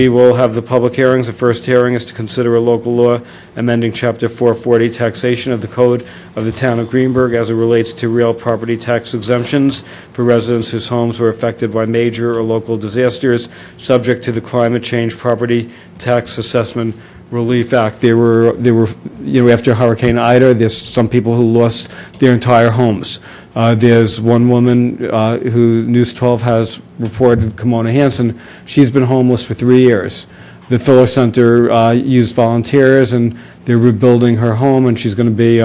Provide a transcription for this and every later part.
We will have the public hearings. The first hearing is to consider a local law amending Chapter 440 taxation of the Code of the Town of Greenburgh as it relates to real property tax exemptions for residents whose homes were affected by major or local disasters subject to the Climate Change Property Tax Assessment Relief Act. There were, after Hurricane Ida, there's some people who lost their entire homes. There's one woman who News 12 has reported, Kimona Hansen. She's been homeless for 3 years. The Filler Center used volunteers, and they're rebuilding her home, and she's going to be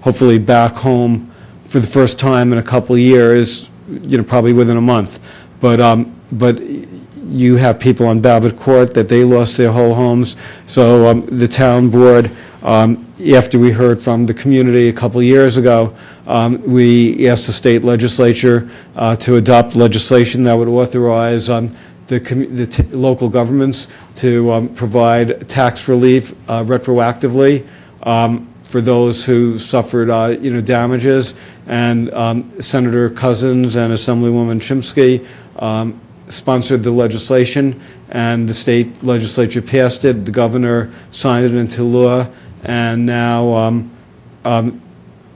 hopefully back home for the first time in a couple of years, probably within a month. But you have people on Babbitt Court that they lost their whole homes. So the town board, after we heard from the community a couple of years ago, we asked the state legislature to adopt legislation that would authorize the local governments to provide tax relief retroactively for those who suffered, damages. And Senator Cousins and Assemblywoman Chimsky sponsored the legislation, and the state legislature passed it. The governor signed it into law, and now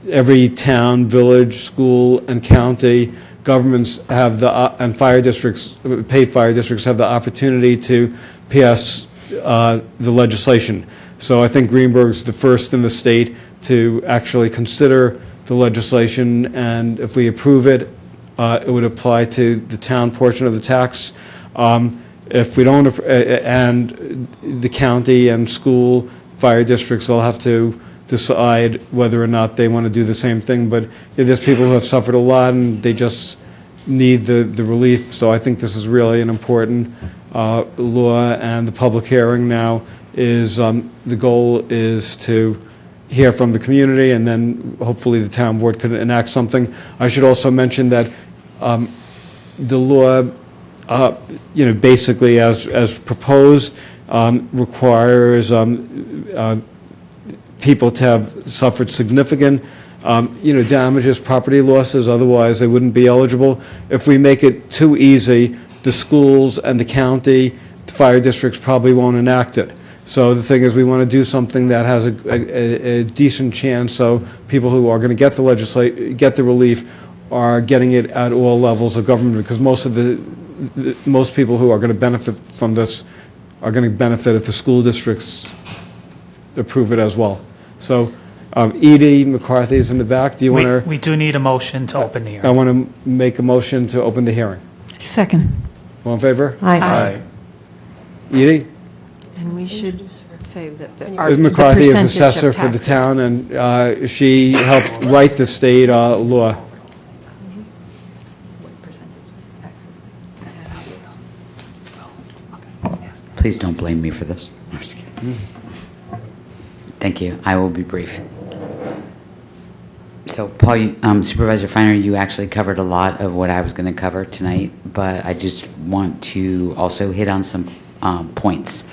every town, village, school, and county governments have and fire districts, paid fire districts, have the opportunity to pass the legislation. So I think Greenburgh's the first in the state to actually consider the legislation, and if we approve it, it would apply to the town portion of the tax. If we don't, and the county and school fire districts will have to decide whether or not they want to do the same thing. But there's people who have suffered a lot and they just need the relief. So I think this is really an important law, and the public hearing now is, the goal is to hear from the community, and then hopefully the town board can enact something. I should also mention that the law, basically as proposed, requires people to have suffered significant, damages, property losses, otherwise they wouldn't be eligible. If we make it too easy, the schools and the county, the fire districts probably won't enact it. So the thing is, we want to do something that has a decent chance, so people who are going to get the relief are getting it at all levels of government, because most people who are going to benefit from this are going to benefit if the school districts approve it as well. So Edie McCarthy is in the back. Do you want to? We do need a motion to open the hearing. I want to make a motion to open the hearing. Second. All in favor? Aye. Edie? And we should say that McCarthy is assessor for the town, and she helped write the state law. Please don't blame me for this. I'm just kidding. Thank you. I will be brief. So, Paul, Supervisor Feiner, you actually covered a lot of what I was going to cover tonight, but I just want to also hit on some points.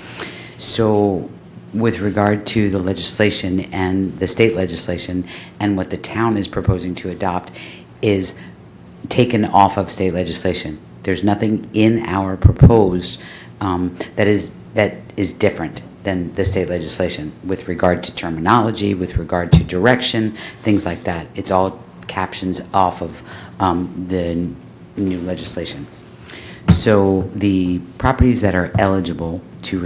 So, with regard to the legislation and the state legislation and what the town is proposing to adopt is taken off of state legislation. There's nothing in our proposed that is different than the state legislation with regard to terminology, with regard to direction, things like that. It's all captions off of the new legislation. So the properties that are eligible to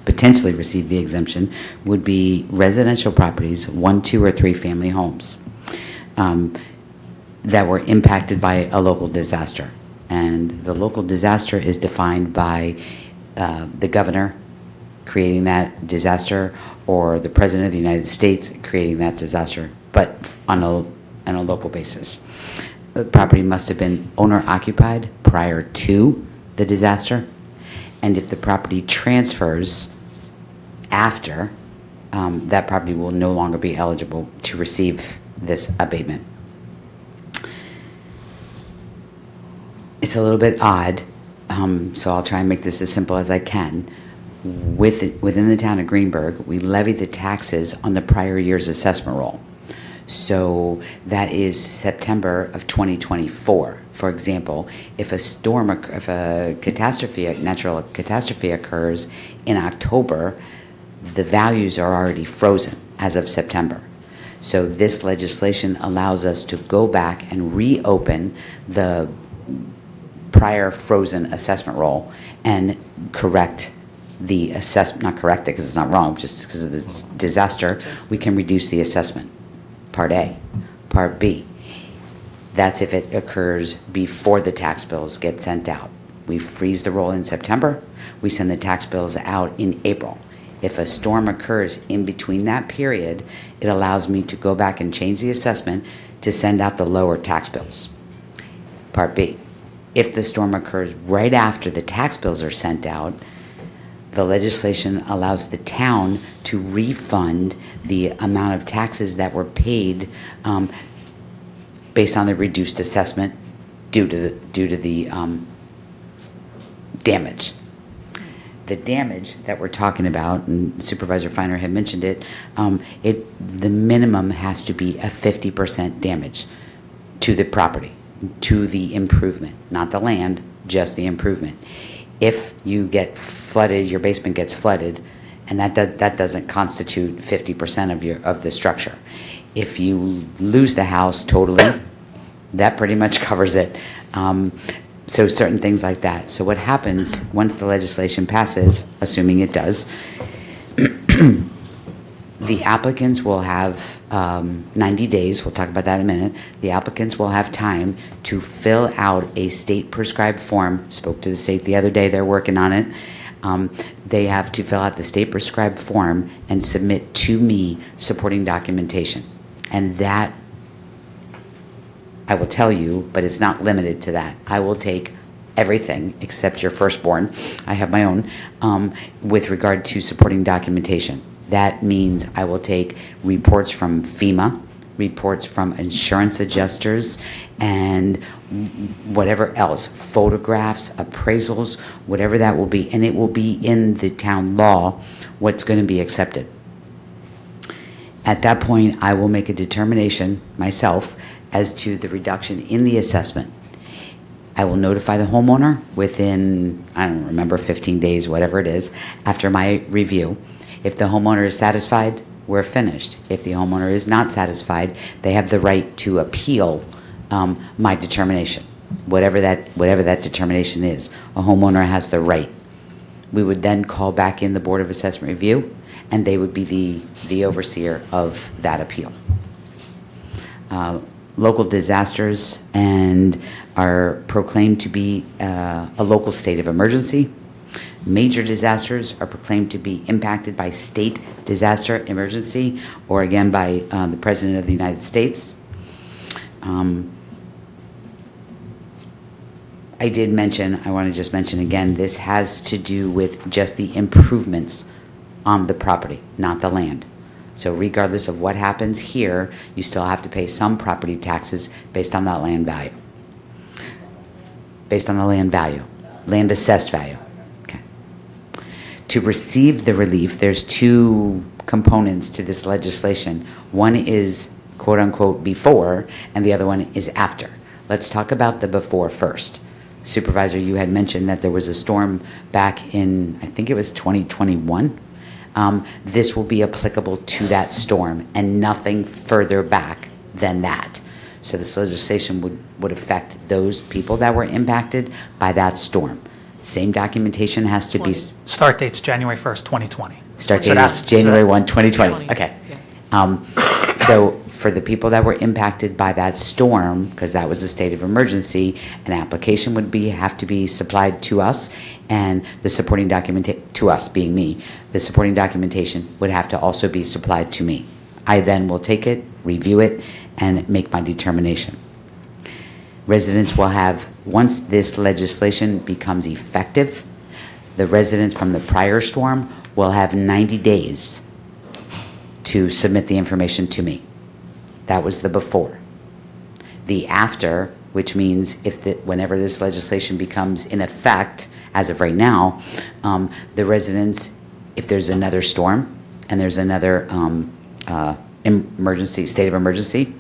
potentially receive the exemption would be residential properties, 1, 2, or 3 family homes that were impacted by a local disaster. And the local disaster is defined by the governor creating that disaster, or the President of the United States creating that disaster, but on a local basis. The property must have been owner-occupied prior to the disaster, and if the property transfers after, that property will no longer be eligible to receive this abatement. It's a little bit odd, so I'll try and make this as simple as I can. Within the town of Greenburgh, we levy the taxes on the prior year's assessment roll. So that is September of 2024 For example, if if a catastrophe, a natural catastrophe occurs in October, the values are already frozen as of September. So this legislation allows us to go back and reopen the prior frozen assessment roll and correct the assessment, not correct it because it's not wrong, just because of this disaster, we can reduce the assessment. Part A. Part B. That's if it occurs before the tax bills get sent out. We freeze the roll in September, we send the tax bills out in April. If a storm occurs in between that period, it allows me to go back and change the assessment to send out the lower tax bills. Part B, if the storm occurs right after the tax bills are sent out, the legislation allows the town to refund the amount of taxes that were paid based on the reduced assessment due to the damage. The damage that we're talking about, and Supervisor Feiner had mentioned it, the minimum has to be a 50% damage to the property, to the improvement, not the land, just the improvement. If you get flooded, your basement gets flooded, and that doesn't constitute 50% of the structure. If you lose the house totally, that pretty much covers it. So certain things like that. So what happens once the legislation passes, assuming it does, the applicants will have 90 days, we'll talk about that in a minute, the applicants will have time to fill out a state prescribed form. Spoke to the state the other day, they're working on it. They have to fill out the state prescribed form and submit to me supporting documentation. And that, I will tell you, but it's not limited to that. I will take everything except your firstborn. I have my own, with regard to supporting documentation. That means I will take reports from FEMA, reports from insurance adjusters, and whatever else, photographs, appraisals, whatever that will be. And it will be in the town law what's going to be accepted. At that point, I will make a determination myself as to the reduction in the assessment. I will notify the homeowner within, I don't remember, 15 days, whatever it is, after my review. If the homeowner is satisfied, we're finished. If the homeowner is not satisfied, they have the right to appeal my determination, whatever that determination is. A homeowner has the right. We would then call back in the Board of Assessment Review, and they would be the overseer of that appeal. Local disasters and are proclaimed to be a local state of emergency. Major disasters are proclaimed to be impacted by state disaster emergency, or again by the President of the United States. I did mention, I want to just mention again, this has to do with just the improvements on the property, not the land. So regardless of what happens here, you still have to pay some property taxes based on that land value. Based on the land value, land assessed value. Okay. To receive the relief, there's two components to this legislation. One is quote unquote before, and the other one is after. Let's talk about the before first. Supervisor, you had mentioned that there was a storm back in, I think it was 2021. This will be applicable to that storm and nothing further back than that. So this legislation would affect those people that were impacted by that storm. Same documentation has to be... Start date's January 1st, 2020. Start So date is that's- January 1, 2020. Okay. Yes. So for the people that were impacted by that storm, because that was a state of emergency, an application would have to be supplied to us, and the supporting documentation, to us being me, the supporting documentation would have to also be supplied to me. I then will take it, review it, and make my determination. Residents will have, once this legislation becomes effective, the residents from the prior storm will have 90 days to submit the information to me. That was the before. The after, which means whenever this legislation becomes in effect, as of right now, the residents, if there's another storm and there's another emergency, state of emergency,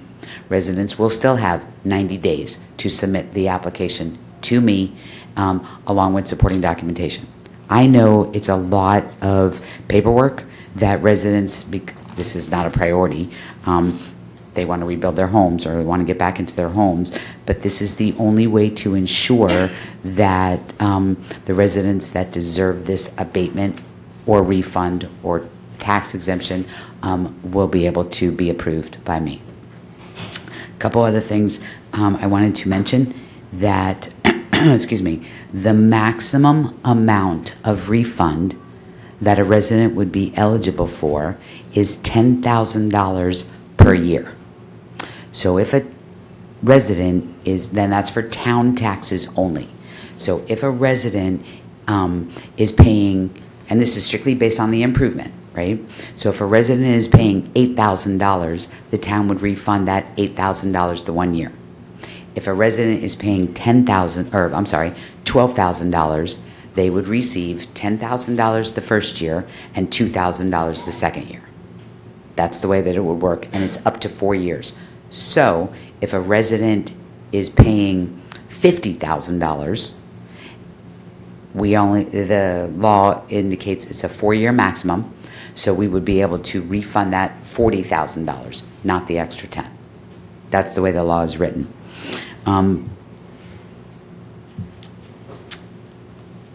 Residents will still have 90 days to submit the application to me, along with supporting documentation. I know it's a lot of paperwork that residents, this is not a priority, they want to rebuild their homes or want to get back into their homes, but this is the only way to ensure that the residents that deserve this abatement or refund or tax exemption will be able to be approved by me. A couple other things I wanted to mention that, excuse me, the maximum amount of refund that a resident would be eligible for is $10,000 per year. So if a resident is, then that's for town taxes only. So if a resident is paying, and this is strictly based on the improvement, right? So if a resident is paying $8,000, the town would refund that $8,000 the 1 year. If a resident is paying $12,000, they would receive $10,000 the first year and $2,000 the second year. That's the way that it would work, and it's up to 4 years. So if a resident is paying $50,000, the law indicates it's a 4-year maximum, so we would be able to refund that $40,000, not the extra 10. That's the way the law is written.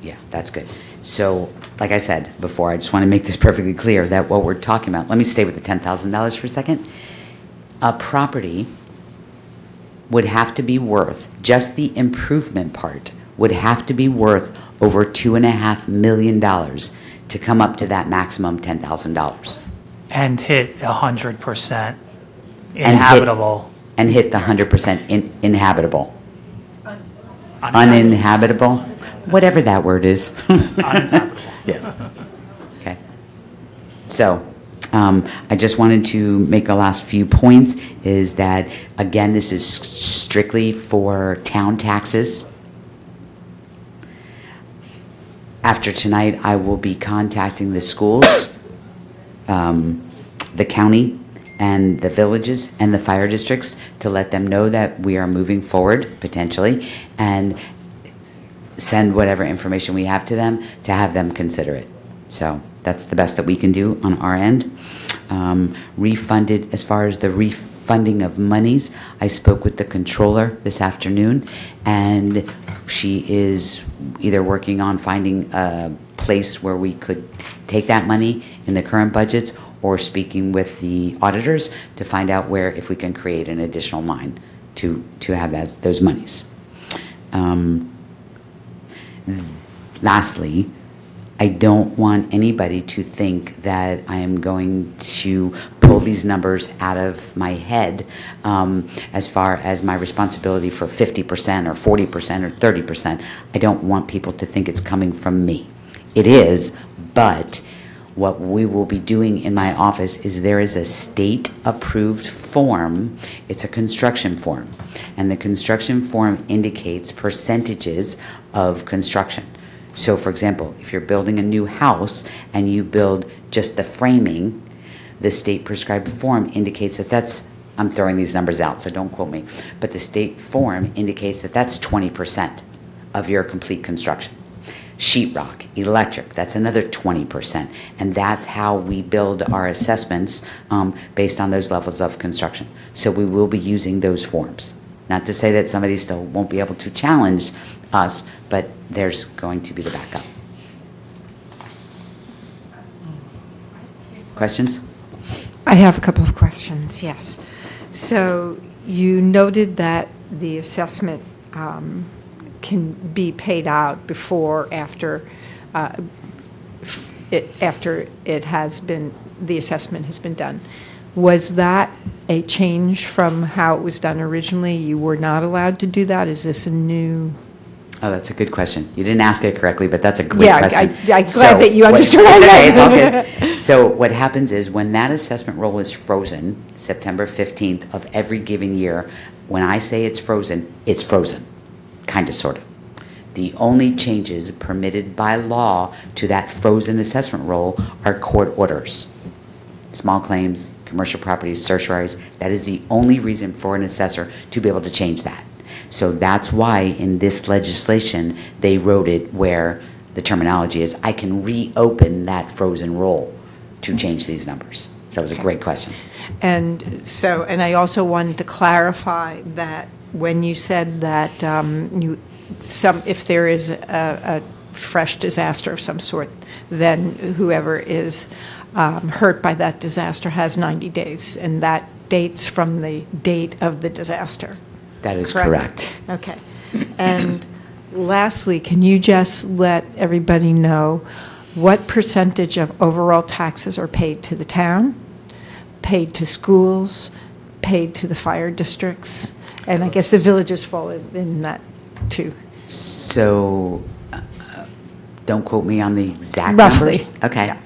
Yeah, that's good. So, like I said before, I just want to make this perfectly clear that what we're talking about, let me stay with the $10,000 for a second. A property would have to be worth, just the improvement part, would have to be worth over $2.5 million to come up to that maximum $10,000. And hit 100% inhabitable. And hit the 100% inhabitable. Uninhabitable? Whatever that word is. Uninhabitable. Yes. Okay. So, I just wanted to make a last few points is that, again, this is strictly for town taxes. After tonight, I will be contacting the schools, the county, and the villages and the fire districts to let them know that we are moving forward, potentially, and send whatever information we have to them to have them consider it. So that's the best that we can do on our end. Refunded, as far as the refunding of monies, I spoke with the controller this afternoon, and she is either working on finding a place where we could take that money in the current budgets, or speaking with the auditors to find out where, if we can create an additional line to have those monies. Lastly, I don't want anybody to think that I am going to pull these numbers out of my head as far as my responsibility for 50% or 40% or 30%. I don't want people to think it's coming from me. It is, but what we will be doing in my office is there is a state-approved form. It's a construction form, and the construction form indicates percentages of construction. So, for example, if you're building a new house and you build just the framing, the state-prescribed form indicates that that's, I'm throwing these numbers out, so don't quote me, but the state form indicates that that's 20% of your complete construction. Sheetrock, electric, that's another 20%. And that's how we build our assessments based on those levels of construction. So we will be using those forms. Not to say that somebody still won't be able to challenge us, but there's going to be the backup. Questions? I have a couple of questions, yes. So you noted that the assessment can be paid out after it has been, the assessment has been done. Was that a change from how it was done originally? You were not allowed to do that? Is this a new? Oh, that's a good question. You didn't ask it correctly, but that's a great question. Yeah, I'm glad that you understood what I meant. It's all good. So what happens is when that assessment roll is frozen, September 15th of every given year, when I say it's frozen, kind of, sort of. The only changes permitted by law to that frozen assessment roll are court orders. small claims, commercial properties, certiorieries. That is the only reason for an assessor to be able to change that. So that's why in this legislation, they wrote it where the terminology is, I can reopen that frozen roll to change these numbers. So that was a great question. And so, and I also wanted to clarify that when you said that if there is a fresh disaster of some sort, then whoever is hurt by that disaster has 90 days, and that dates from the date of the disaster. That is correct. Okay. And lastly, can you just let everybody know what percentage of overall taxes are paid to the town, paid to schools, paid to the fire districts? And I guess the villages fall in that too. So, don't quote me on the exact Roughly. numbers. Okay. Yeah.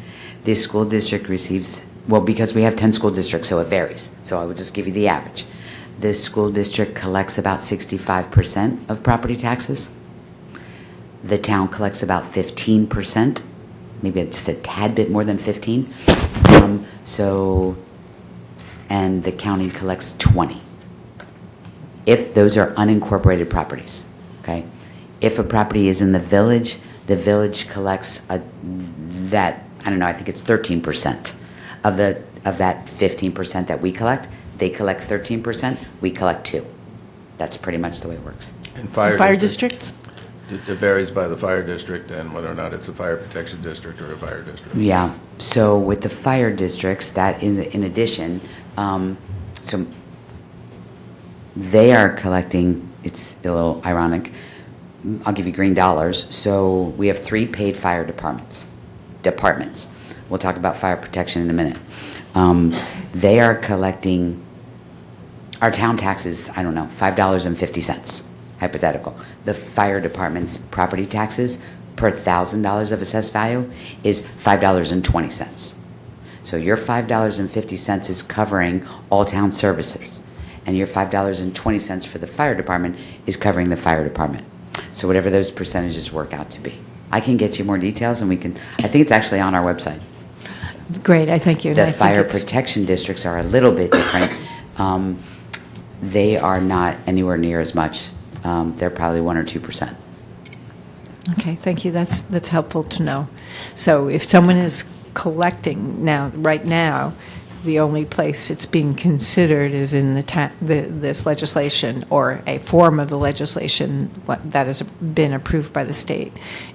This school district receives, well, because we have 10 school districts, so it varies. So I would just give you the average. This school district collects about 65% of property taxes. The town collects about 15%, maybe just a tad bit more than 15. And the county collects 20. If those are unincorporated properties, okay? If a property is in the village collects that, I don't know, I think it's 13% of that 15% that we collect. They collect 13%, we collect 2%. That's pretty much the way it works. In fire Districts? It varies by the fire district and whether or not it's a fire protection district or a fire district. Yeah, so with the fire districts, that in addition, so they are collecting, it's a little ironic, I'll give you green dollars. So we have 3 paid fire departments. We'll talk about fire protection in a minute. They are collecting our town taxes, I don't know, $5.50, hypothetical. The fire department's property taxes per $1,000 of assessed value is $5.20. So your $5.50 is covering all town services, and your $5.20 for the fire department is covering the fire department. So whatever those percentages work out to be. I can get you more details, and I think it's actually on our website. Great, I thank you. The fire protection districts are a little bit different. They are not anywhere near as much. They're probably 1 or 2%. Okay, thank you. That's helpful to know. So if someone is collecting right now, the only place it's being considered is in this legislation, or a form of the legislation that has been approved by the state,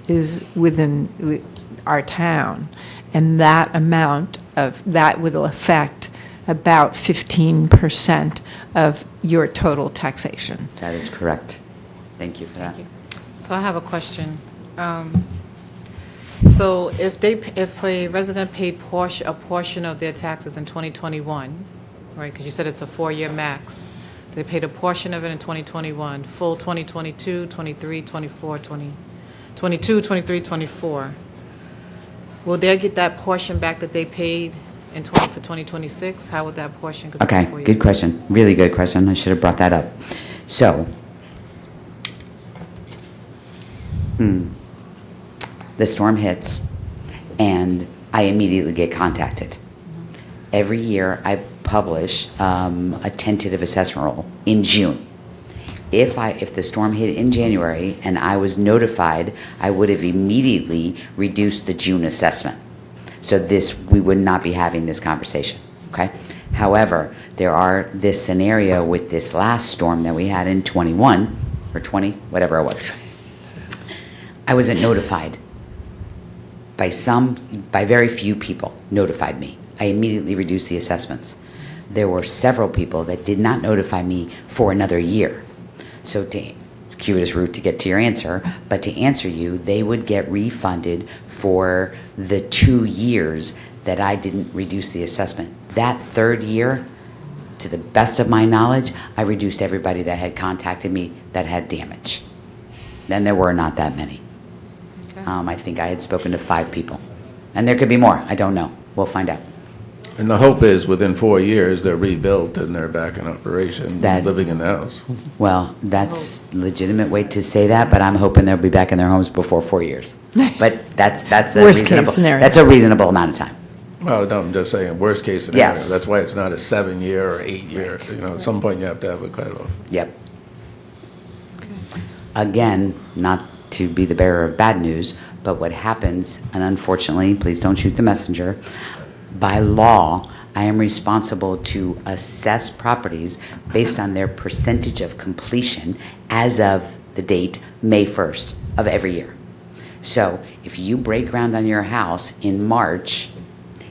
is within our town. And that amount that will affect about 15% of your total taxation. That is correct. Thank you for that. So I have a question. So if a resident paid a portion of their taxes in 2021, right, because you said it's a 4-year max, so they paid a portion of it in 2021, full 2022, 23, 24, 22, 23, 24, will they get that portion back that they paid for 2026? How would that portion? 'Cause it's a Okay, 4-year. good question. Really good question. I should have brought that up. So, the storm hits, and I immediately get contacted. Every year, I publish a tentative assessment roll in June. If the storm hit in January and I was notified, I would have immediately reduced the June assessment. So we would not be having this conversation, okay? However, there are this scenario with this last storm that we had in 21, or 20, whatever it was. I wasn't notified. By very few people notified me. I immediately reduced the assessments. There were several people that did not notify me for another year. So circuitous route to get to your answer, but to answer you, they would get refunded for the 2 years that I didn't reduce the assessment. That 3rd year, to the best of my knowledge, I reduced everybody that had contacted me that had damage. Then there were not that many. I think I had spoken to 5 people. And there could be more. I don't know. We'll find out. And the hope is within 4 years, they're rebuilt and they're back in operation, living in the house. Well, that's a legitimate way to say that, but I'm hoping they'll be back in their homes before 4 years. But that's a Worst case scenario. That's a reasonable amount of time. Well, no, I'm just saying, worst case scenario. Yes. That's why it's not a 7-year or 8-year, at some point you have to have a cutoff. Yep. Again, not to be the bearer of bad news, but what happens, and unfortunately, please don't shoot the messenger, by law, I am responsible to assess properties based on their percentage of completion as of the date, May 1st of every year. So if you break ground on your house in March,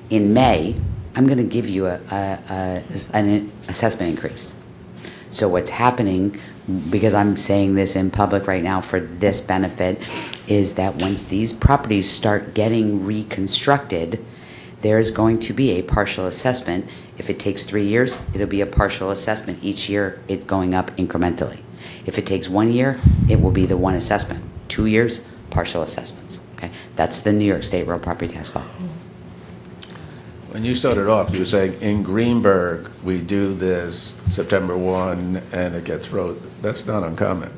in May, I'm going to give you an assessment increase. So what's happening, because I'm saying this in public right now for this benefit, is that once these properties start getting reconstructed, there's going to be a partial assessment. If it takes 3 years, it'll be a partial assessment each year, it going up incrementally. If it takes 1 year, it will be the one assessment. 2 years, partial assessments. Okay, that's the New York State real property tax law. When you started off, you were saying in Greenburgh, we do this September 1 and it gets wrote. That's not uncommon.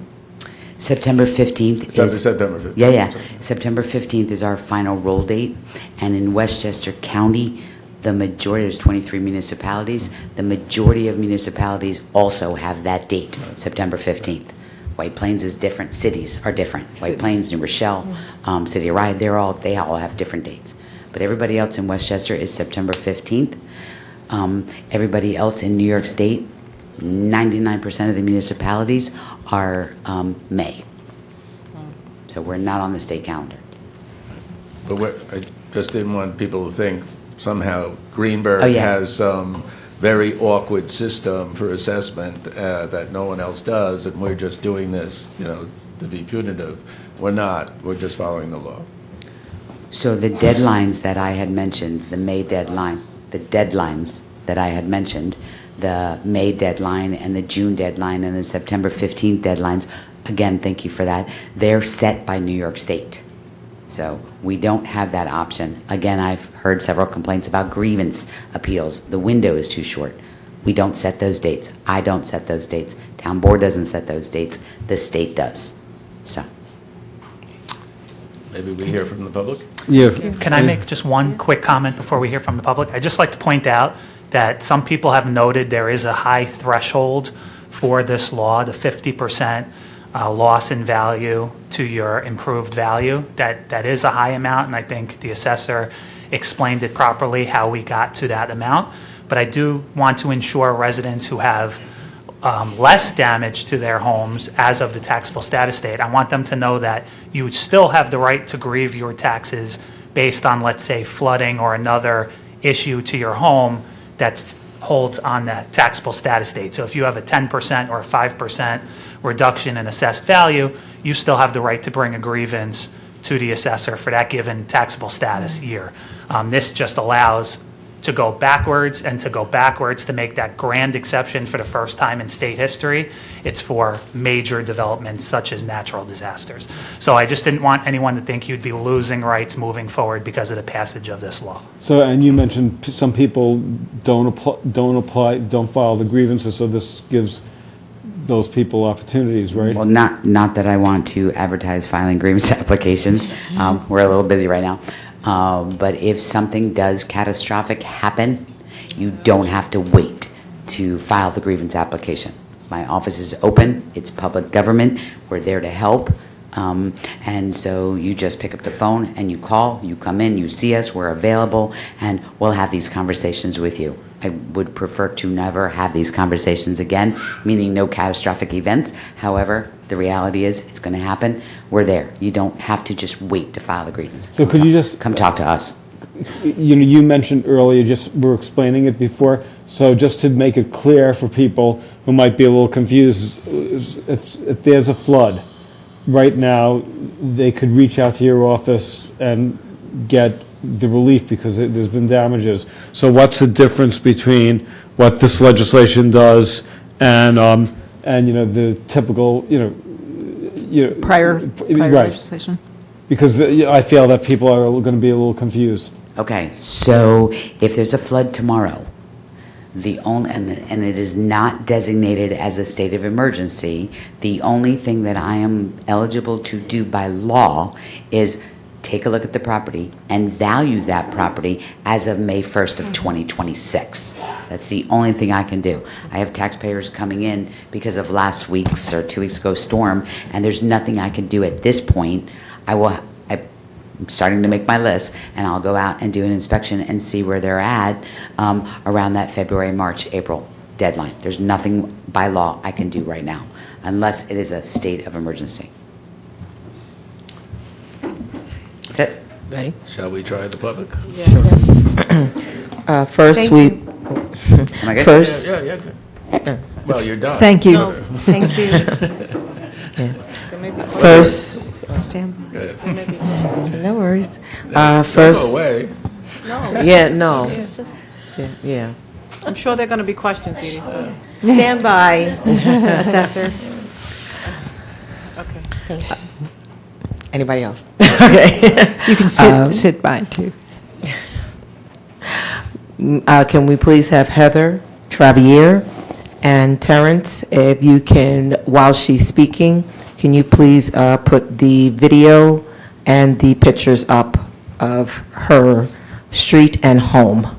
September 15th is... September 15th. Yeah. September 15th is our final roll date. And in Westchester County, the majority, there's 23 municipalities, the majority of municipalities also have that date, September 15th. White Plains is different. Cities are different. White Plains, New Rochelle, City of Rye, they all have different dates. But everybody else in Westchester is September 15th. Everybody else in New York State, 99% of the municipalities are May. So we're not on the state calendar. But I just didn't want people to think somehow Greenburgh Oh, yeah. has some very awkward system for assessment that no one else does, and we're just doing this, to be punitive. We're not. We're just following the law. So the deadlines that I had mentioned, the May deadline, the deadlines that I had mentioned, the May deadline and the June deadline and the September 15th deadlines, again, thank you for that, they're set by New York State. So we don't have that option. Again, I've heard several complaints about grievance appeals. The window is too short. We don't set those dates. I don't set those dates. Town board doesn't set those dates. The state does. So. Maybe we hear from the public? Yeah. Can I make just one quick comment before we hear from the public? I'd just like to point out that some people have noted there is a high threshold for this law, the 50% loss in value to your improved value. That is a high amount, and I think the assessor explained it properly how we got to that amount. But I do want to ensure residents who have less damage to their homes as of the taxable status date, I want them to know that you still have the right to grieve your taxes based on, let's say, flooding or another issue to your home that holds on the taxable status date. So if you have a 10% or a 5% reduction in assessed value, you still have the right to bring a grievance to the assessor for that given taxable status year. This just allows to go backwards to make that grand exception for the first time in state history. It's for major developments such as natural disasters. So I just didn't want anyone to think you'd be losing rights moving forward because of the passage of this law. So, and you mentioned some people don't file the grievances, so this gives those people opportunities, right? Well, not that I want to advertise filing grievance applications. We're a little busy right now. But if something does catastrophic happen, you don't have to wait to file the grievance application. My office is open. It's public government. We're there to help. And so you just pick up the phone and you call, you come in, you see us, we're available, and we'll have these conversations with you. I would prefer to never have these conversations again, meaning no catastrophic events. However, the reality is it's going to happen. We're there. You don't have to just wait to file the grievance. So could you just... Come talk to us. You mentioned earlier, just were explaining it before, so just to make it clear for people who might be a little confused, if there's a flood, right now, they could reach out to your office and get the relief because there's been damages. So what's the difference between what this legislation does and the typical, Prior right? legislation? Because I feel that people are going to be a little confused. Okay, so if there's a flood tomorrow, and it is not designated as a state of emergency, the only thing that I am eligible to do by law is take a look at the property and value that property as of May 1st of 2026. That's the only thing I can do. I have taxpayers coming in because of last week's or 2 weeks ago storm, and there's nothing I can do at this point. I'm starting to make my list, and I'll go out and do an inspection and see where they're at around that February, March, April deadline. There's nothing by law I can do right now, unless it is a state of emergency. That's it. Ready? Shall we try the public? First, Thank we, Am I good? first, Yeah, good. Well, you're done. Thank you. No. Thank you. There may be first, Stand by. Good. there may be no worries. Don't First, go away. yeah, no, yeah. I'm sure there are going to be questions, Edie, so. Stand by, Assessor. Okay. Anybody else? Okay. You can sit by, too. Can we please have Heather Travier and Terrence, if you can, while she's speaking, can you please put the video and the pictures up of her street and home?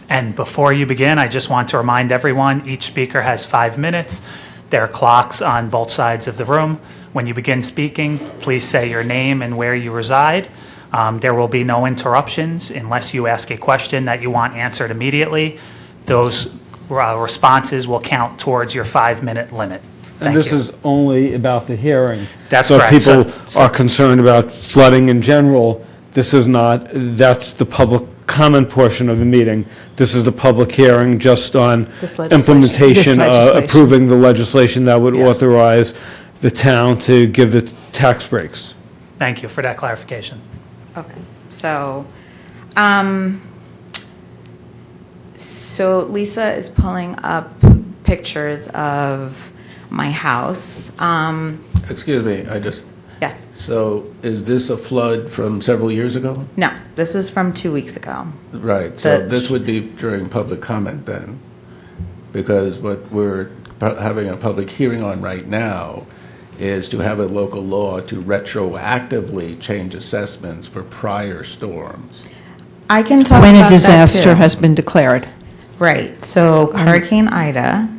And before you begin, I just want to remind everyone, each speaker has 5 minutes. There are clocks on both sides of the room. When you begin speaking, please say your name and where you reside. There will be no interruptions unless you ask a question that you want answered immediately. Those responses will count towards your 5-minute limit. And Thank this you. is only about the hearing. That's So correct. if people So- are concerned about flooding in general, this is not, that's the public comment portion of the meeting. This is the public hearing just on This legislation. implementation, This legislation. approving the legislation that would Yes. authorize the town to give the tax breaks. Thank you for that clarification. Okay, so Lisa is pulling up pictures of my house. Excuse me, Yes, so is this a flood from several years ago? no, this is from 2 weeks ago. Right, so The- this would be during public comment then? Because what we're having a public hearing on right now is to have a local law to retroactively change assessments for prior storms. I can talk When about a that disaster too. has been declared. Right, so Hurricane Ida,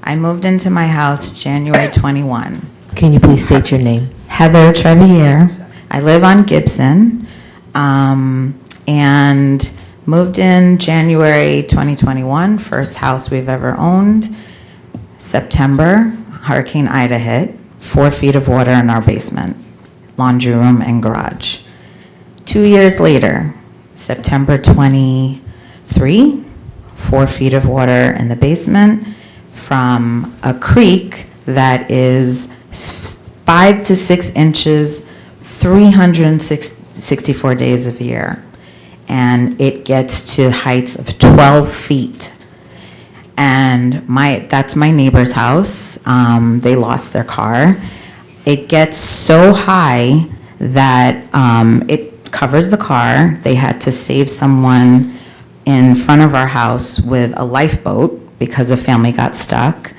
I moved into my house January 21. Can you please state your name? Heather Trevier. I live on Gibson, and moved in January 2021, first house we've ever owned. September, Hurricane Ida hit, 4 feet of water in our basement, laundry room and garage. 2 years later, September 23, 4 feet of water in the basement from a creek that is 5 to 6 inches, 364 days of the year. And it gets to heights of 12 feet. And that's my neighbor's house. They lost their car. It gets so high that it covers the car. They had to save someone in front of our house with a lifeboat because a family got stuck.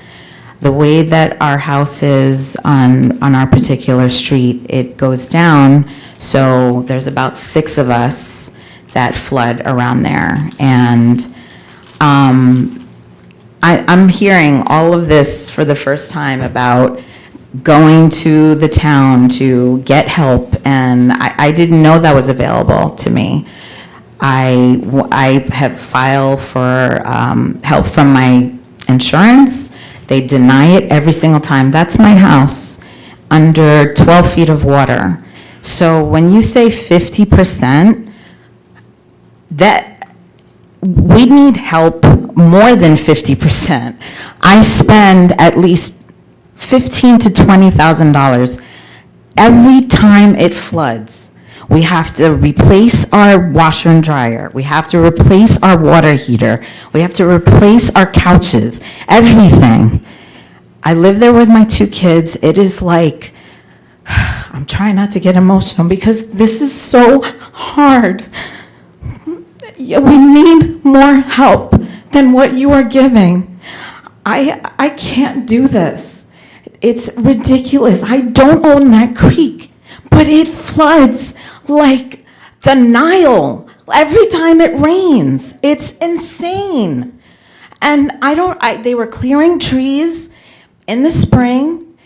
The way that our house is on our particular street, it goes down, so there's about 6 of us that flood around there. And I'm hearing all of this for the first time about going to the town to get help, and I didn't know that was available to me. I have filed for help from my insurance. They deny it every single time. That's my house, under 12 feet of water. So when you say 50%, that we need help more than 50%. I spend at least $15,000 to $20,000 every time it floods. We have to replace our washer and dryer. We have to replace our water heater. We have to replace our couches, everything. I live there with my 2 kids. It is like, I'm trying not to get emotional because this is so hard. Yeah, we need more help than what you are giving. I can't do this. It's ridiculous. I don't own that creek, but it floods like the Nile every time it rains. It's insane. And they were clearing trees in the spring,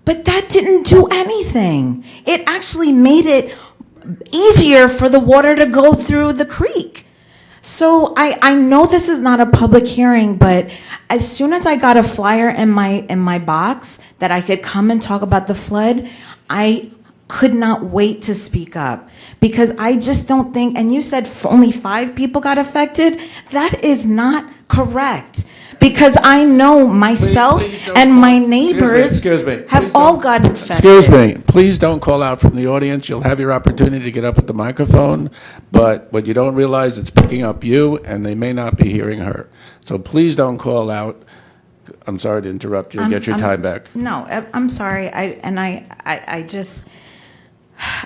but that didn't do anything. It actually made it easier for the water to go through the creek. So I know this is not a public hearing, but as soon as I got a flyer in my box that I could come and talk about the flood, I could not wait to speak up, because I just don't think, and you said only 5 people got affected. That is not correct, because I know myself Please don't and call- my neighbors Excuse me. have Please all don't- got affected. Excuse me. Please don't call out from the audience. You'll have your opportunity to get up at the microphone, but what you don't realize, it's picking up you, and they may not be hearing her. So please don't call out. I'm sorry to interrupt you. Get your time back. No, I'm sorry.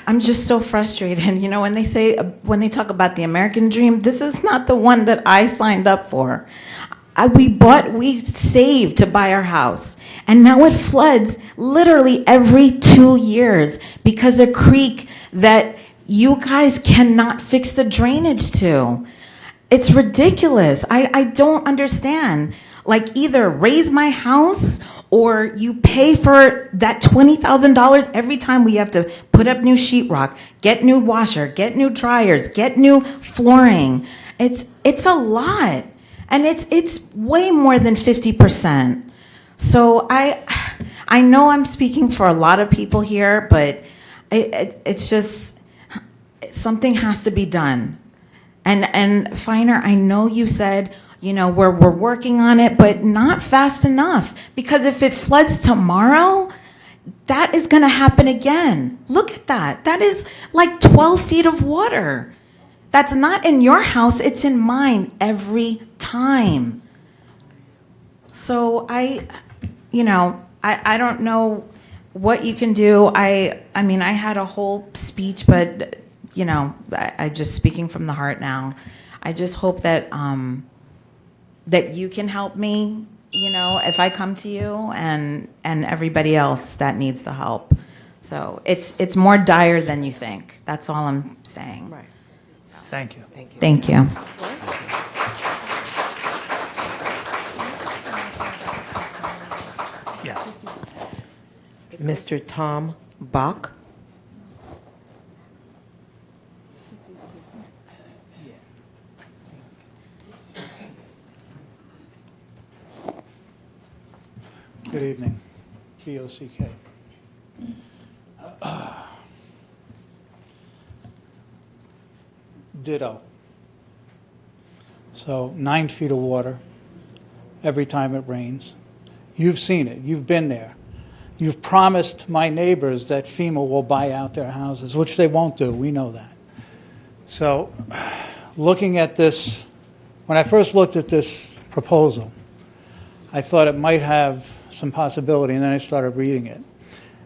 I'm just so frustrated. You know, when they talk about the American dream, this is not the one that I signed up for. We saved to buy our house, and now it floods literally every 2 years because a creek that you guys cannot fix the drainage to. It's ridiculous. I don't understand. Like, either raise my house or you pay for that $20,000 every time we have to put up new sheetrock, get new washer, get new dryers, get new flooring. It's a lot. And it's way more than 50%. So I know I'm speaking for a lot of people here, but it's just, something has to be done. And Finer, I know you said, you know, we're working on it, but not fast enough. Because if it floods tomorrow, that is going to happen again. Look at that. That is like 12 feet of water. That's not in your house, it's in mine every time. So I don't know what you can do. I mean, I had a whole speech, but, you know, I just speaking from the heart now. I just hope that that you can help me, you know, if I come to you, and everybody else that needs the help. So it's more dire than you think. That's all I'm saying. Right. Thank you. Thank you. Yes. Mr. Tom Bach? Good evening. B-O-C-K. Ditto. So 9 feet of water every time it rains. You've seen it. You've been there. You've promised my neighbors that FEMA will buy out their houses, which they won't do. We know that. So looking at this, when I first looked at this proposal, I thought it might have some possibility, and then I started reading it.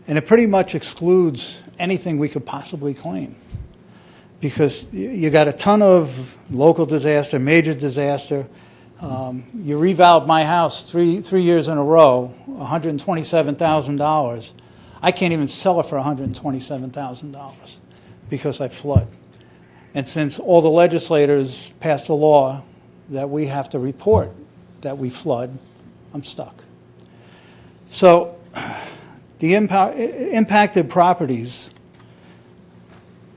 And it pretty much excludes anything we could possibly claim. Because you got a ton of local disaster, major disaster. You revalved my house three years in a row, $127,000. I can't even sell it for $127,000 because I flood. And since all the legislators passed a law that we have to report that we flood, I'm stuck. So the impacted properties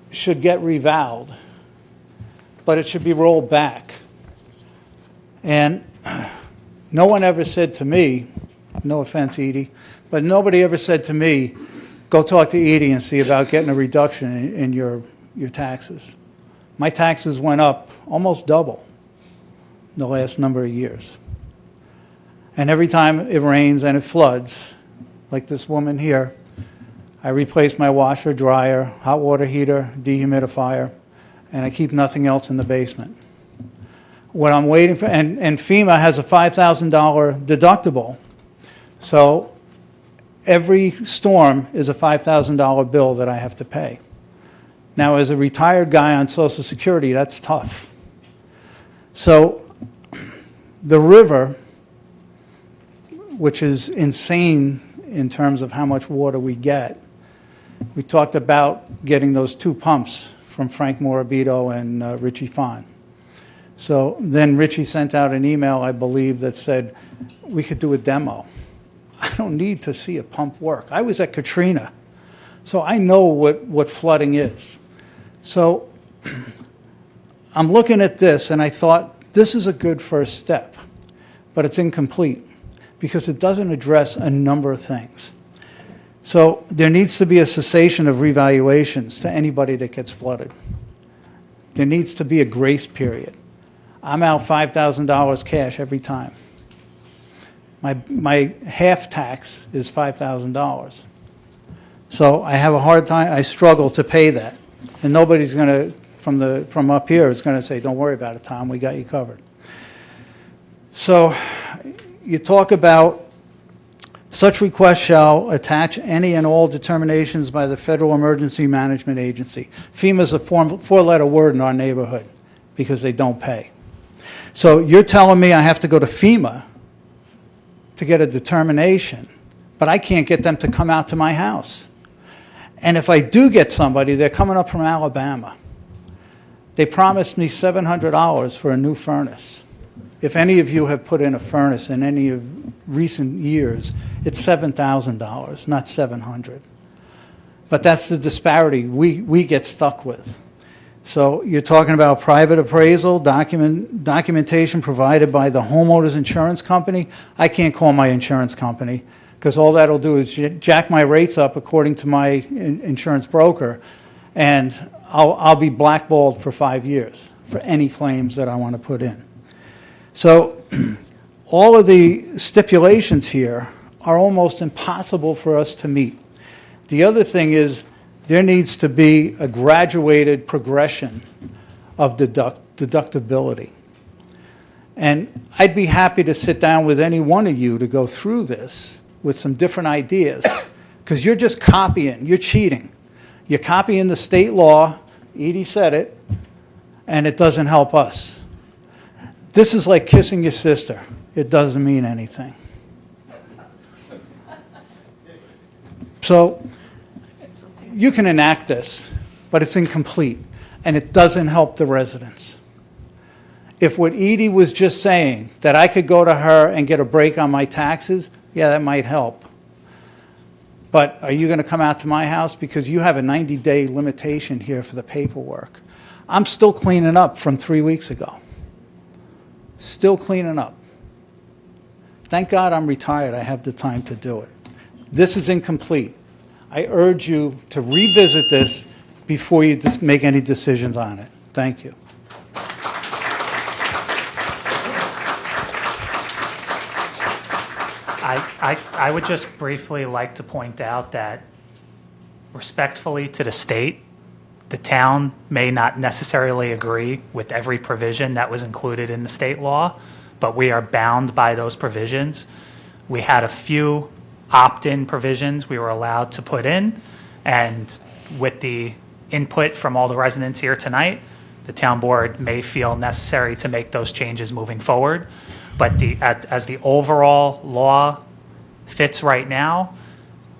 should get revalved, but it should be rolled back. And no one ever said to me, no offense, Edie, but nobody ever said to me, go talk to Edie and see about getting a reduction in your taxes. My taxes went up almost double in the last number of years. And every time it rains and it floods, like this woman here, I replace my washer, dryer, hot water heater, dehumidifier, and I keep nothing else in the basement. What I'm waiting for, and FEMA has a $5,000 deductible, so every storm is a $5,000 bill that I have to pay. Now, as a retired guy on Social Security, that's tough. So the river, which is insane in terms of how much water we get, We talked about getting those 2 pumps from Frank Morabito and Richie Fahn. So then Richie sent out an email, I believe, that said we could do a demo. I don't need to see a pump work. I was at Katrina, so I know what flooding is. So I'm looking at this, and I thought, this is a good first step, but it's incomplete because it doesn't address a number of things. So there needs to be a cessation of revaluations to anybody that gets flooded. There needs to be a grace period. I'm out $5,000 cash every time. My half tax is $5,000. So I have a hard time, I struggle to pay that. And nobody's going to, from up here, is going to say, don't worry about it, Tom, we got you covered. So you talk about such requests shall attach any and all determinations by the Federal Emergency Management Agency. FEMA's a 4-letter word in our neighborhood because they don't pay. So you're telling me I have to go to FEMA to get a determination, but I can't get them to come out to my house. And if I do get somebody, they're coming up from Alabama. They promised me $700 for a new furnace. If any of you have put in a furnace in any of recent years, it's $7,000, not $700. But that's the disparity we get stuck with. So you're talking about private appraisal, documentation provided by the homeowner's insurance company. I can't call my insurance company because all that'll do is jack my rates up according to my insurance broker, and I'll be blackballed for 5 years for any claims that I want to put in. So all of the stipulations here are almost impossible for us to meet. The other thing is there needs to be a graduated progression of deductibility. And I'd be happy to sit down with any one of you to go through this with some different ideas, because you're just copying, you're cheating. You're copying the state law, Edie said it, and it doesn't help us. This is like kissing your sister. It doesn't mean anything. So you can enact this, but it's incomplete, and it doesn't help the residents. If what Edie was just saying, that I could go to her and get a break on my taxes, yeah, that might help. But are you going to come out to my house? Because you have a 90-day limitation here for the paperwork. I'm still cleaning up from 3 weeks ago. Still cleaning up. Thank God I'm retired. I have the time to do it. This is incomplete. I urge you to revisit this before you just make any decisions on it. Thank you. I would just briefly like to point out that respectfully to the state, the town may not necessarily agree with every provision that was included in the state law, but we are bound by those provisions. We had a few opt-in provisions we were allowed to put in, and with the input from all the residents here tonight, the town board may feel necessary to make those changes moving forward. But as the overall law fits right now,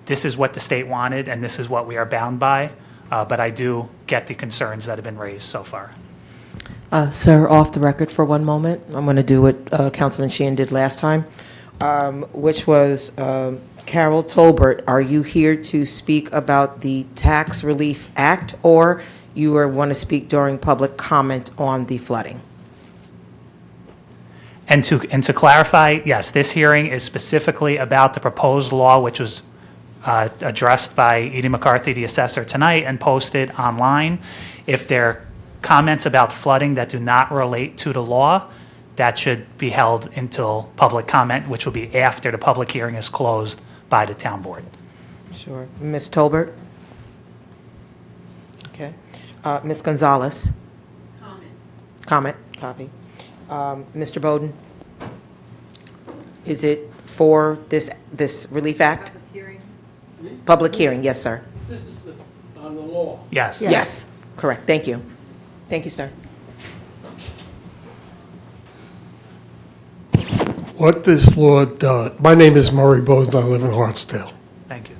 this is what the state wanted, and this is what we are bound by. But I do get the concerns that have been raised so far. Sir, off the record for one moment. I'm going to do what Councilman Sheehan did last time, which was, Carol Tolbert, are you here to speak about the Tax Relief Act, or you want to speak during public comment on the flooding? And to clarify, yes, this hearing is specifically about the proposed law, which was addressed by Edie McCarthy, the assessor, tonight and posted online. If there are comments about flooding that do not relate to the law, that should be held until public comment, which will be after the public hearing is closed by the town board. Sure. Ms. Tolbert? Okay. Ms. Gonzalez? Comment, copy. Mr. Bowden? Is it for this Relief Act? Public hearing, yes, sir. This is on the law. Yes. Yes, correct. Thank you. Thank you, sir. What this law does, my name is Murray Bowden, I live in Hartsdale. Thank you.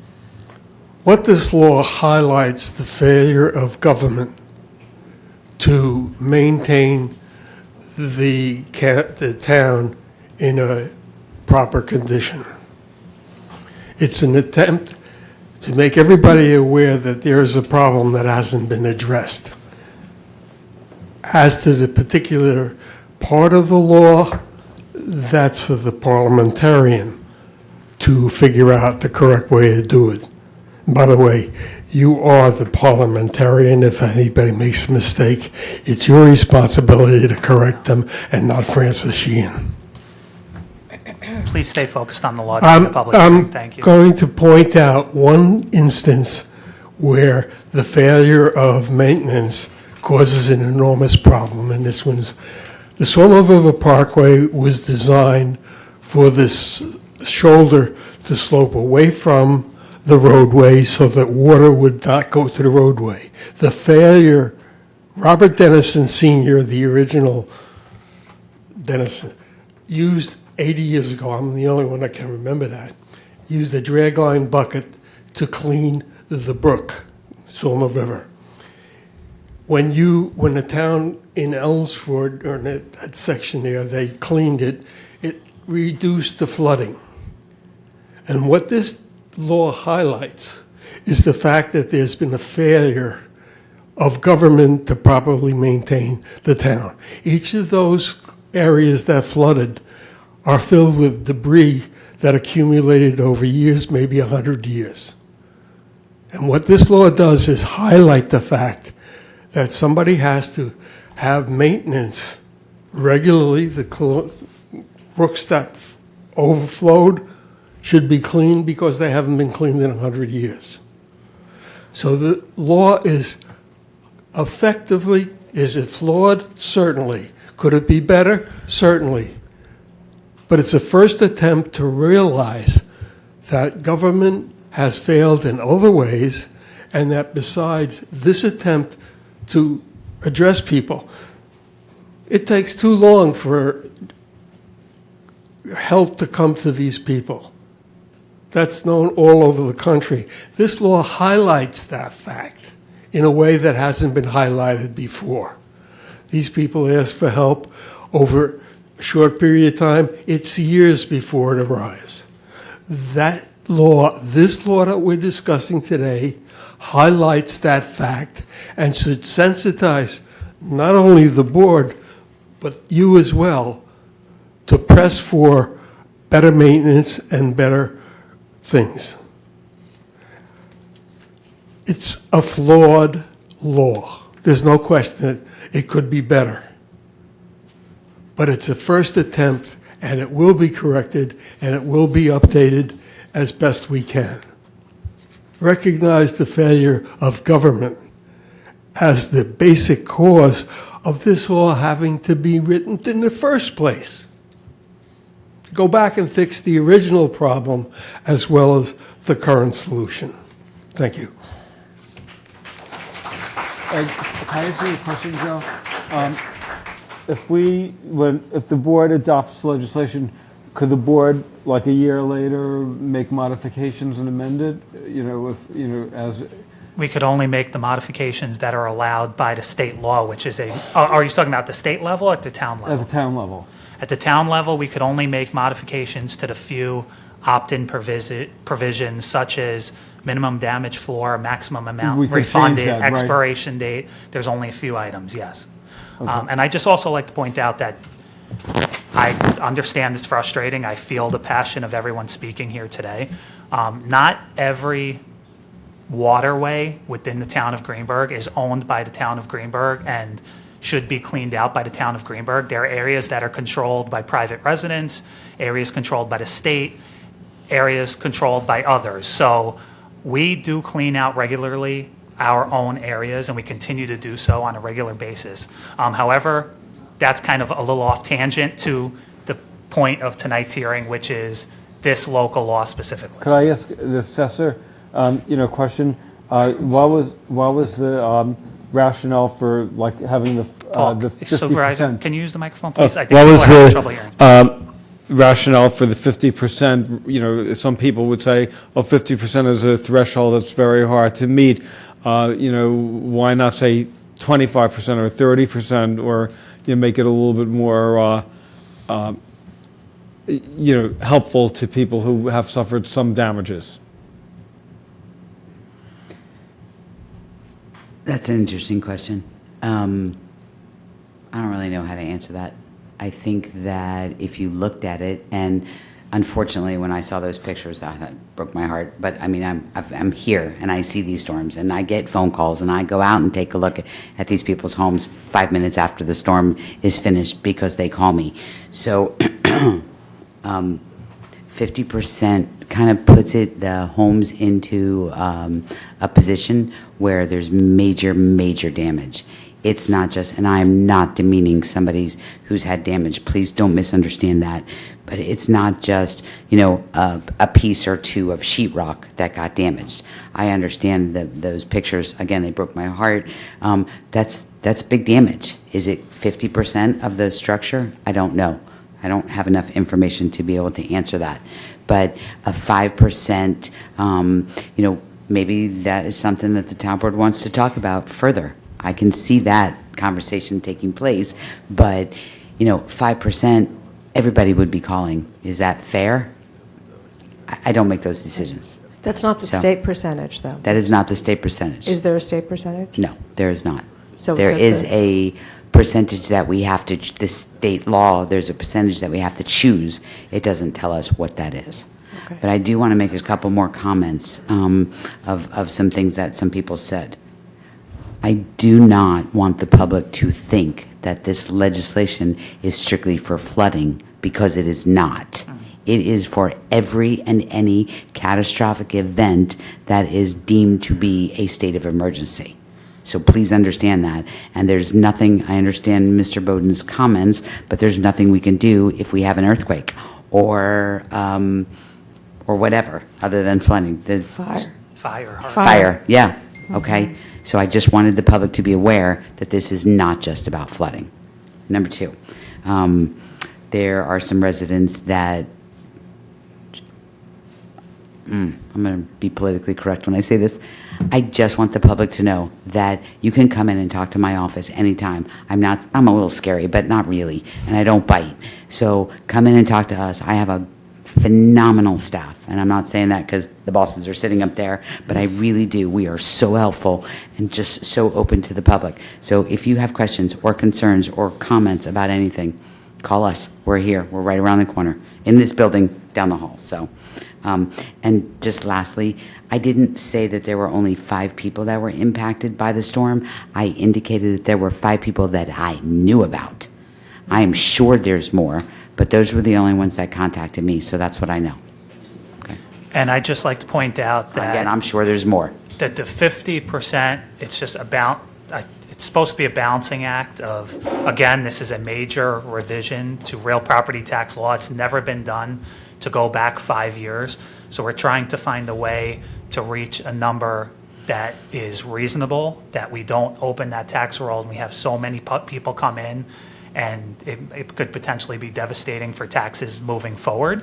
What this law highlights the failure of government to maintain the town in a proper condition. It's an attempt to make everybody aware that there is a problem that hasn't been addressed. As to the particular part of the law, that's for the parliamentarian to figure out the correct way to do it. By the way, you are the parliamentarian. If anybody makes a mistake, it's your responsibility to correct them and not Francis Sheehan. Please stay focused on the law during the public hearing. Thank you. I'm going to point out one instance where the failure of maintenance causes an enormous problem, and this one's, the Swallow River Parkway was designed for this shoulder to slope away from the roadway so that water would not go to the roadway. The failure, Robert Dennison Sr., the original Dennison, used 80 years ago, I'm the only one that can remember that, used a dragline bucket to clean the brook, Swallow River. When the town in Elmsford, or in that section there, they cleaned it, it reduced the flooding. And what this law highlights is the fact that there's been a failure of government to properly maintain the town. Each of those areas that flooded are filled with debris that accumulated over years, maybe 100 years. And what this law does is highlight the fact that somebody has to have maintenance regularly. The brooks that overflowed should be cleaned because they haven't been cleaned in 100 years. So the law is effectively, is it flawed? Certainly. Could it be better? Certainly. But it's a first attempt to realize that government has failed in other ways, and that besides this attempt to address people, it takes too long for help to come to these people. That's known all over the country. This law highlights that fact in a way that hasn't been highlighted before. These people ask for help over a short period of time. It's years before it arrives. That law, this law that we're discussing today, highlights that fact and should sensitize not only the board, but you as well, to press for better maintenance and better things. It's a flawed law. There's no question that it could be better. But it's a first attempt, and it will be corrected, and it will be updated as best we can. Recognize the failure of government as the basic cause of this law having to be written in the first place. Go back and fix the original problem as well as the current solution. Thank you. Can I ask you a question, Joe? If the board adopts legislation, could the board, like a year later, make modifications and amend it? As We could only make the modifications that are allowed by the state law, which is are you talking about the state level or at the town level? at the town level. At the town level, we could only make modifications to the few opt-in provisions such as minimum damage floor, maximum We amount could change refunded, that, right? expiration date. There's only a few items, yes. And I just also like to point out that I understand it's frustrating. I feel the passion of everyone speaking here today. Not every waterway within the town of Greenburgh is owned by the town of Greenburgh and should be cleaned out by the town of Greenburgh. There are areas that are controlled by private residents, areas controlled by the state, areas controlled by others. So we do clean out regularly our own areas, and we continue to do so on a regular basis. However, that's kind of a little off tangent to the point of tonight's hearing, which is this local law specifically. Could I ask the assessor, question? What was the rationale for having the Paul, 50%? Supervisor, can you use the microphone, please? I think What people was are having the trouble hearing. rationale for the 50%, some people would say, oh, 50% is a threshold that's very hard to meet. Why not say 25% or 30%, or make it a little bit more helpful to people who have suffered some damages? That's an interesting question. I don't really know how to answer that. I think that if you looked at it, and unfortunately, when I saw those pictures, that broke my heart. But I mean, I'm here, and I see these storms, and I get phone calls, and I go out and take a look at these people's homes 5 minutes after the storm is finished because they call me. So 50% kind of puts the homes into a position where there's major, major damage. It's not just, and I'm not demeaning somebody who's had damage. Please don't misunderstand that. But it's not just, a piece or two of sheetrock that got damaged. I understand those pictures. Again, they broke my heart. That's big damage. Is it 50% of the structure? I don't know. I don't have enough information to be able to answer that. But a 5%, maybe that is something that the town board wants to talk about further. I can see that conversation taking place, but 5%, everybody would be calling. Is that fair? I don't make those decisions. That's not the So- state percentage, though. That is not the state percentage. Is there a state percentage? No, there is not. So There it's at is the- a percentage that we have to, the state law, there's a percentage that we have to choose. It doesn't tell us what that is. Okay. But I do want to make a couple more comments of some things that some people said. I do not want the public to think that this legislation is strictly for flooding, because it is not. It is for every and any catastrophic event that is deemed to be a state of emergency. So please understand that. And there's nothing, I understand Mr. Bowden's comments, but there's nothing we can do if we have an earthquake or whatever, other than flooding. Fire. Fire, yeah, okay. So I just wanted the public to be aware that this is not just about flooding. Number two, there are some residents that, I'm going to be politically correct when I say this. I just want the public to know that you can come in and talk to my office anytime. I'm a little scary, but not really, and I don't bite. So come in and talk to us. I have a phenomenal staff, and I'm not saying that because the bosses are sitting up there, but I really do. We are so helpful and just so open to the public. So if you have questions or concerns or comments about anything, call us. We're here. We're right around the corner in this building down the hall. So, and just lastly, I didn't say that there were only 5 people that were impacted by the storm. I indicated that there were 5 people that I knew about. I am sure there's more, but those were the only ones that contacted me, so that's what I know. Okay. And I'd just like to point out that. Again, I'm sure there's more. That the 50%, it's just about, it's supposed to be a balancing act of, again, this is a major revision to real property tax law. It's never been done to go back 5 years. So we're trying to find a way to reach a number that is reasonable, that we don't open that tax roll and we have so many people come in, and it could potentially be devastating for taxes moving forward.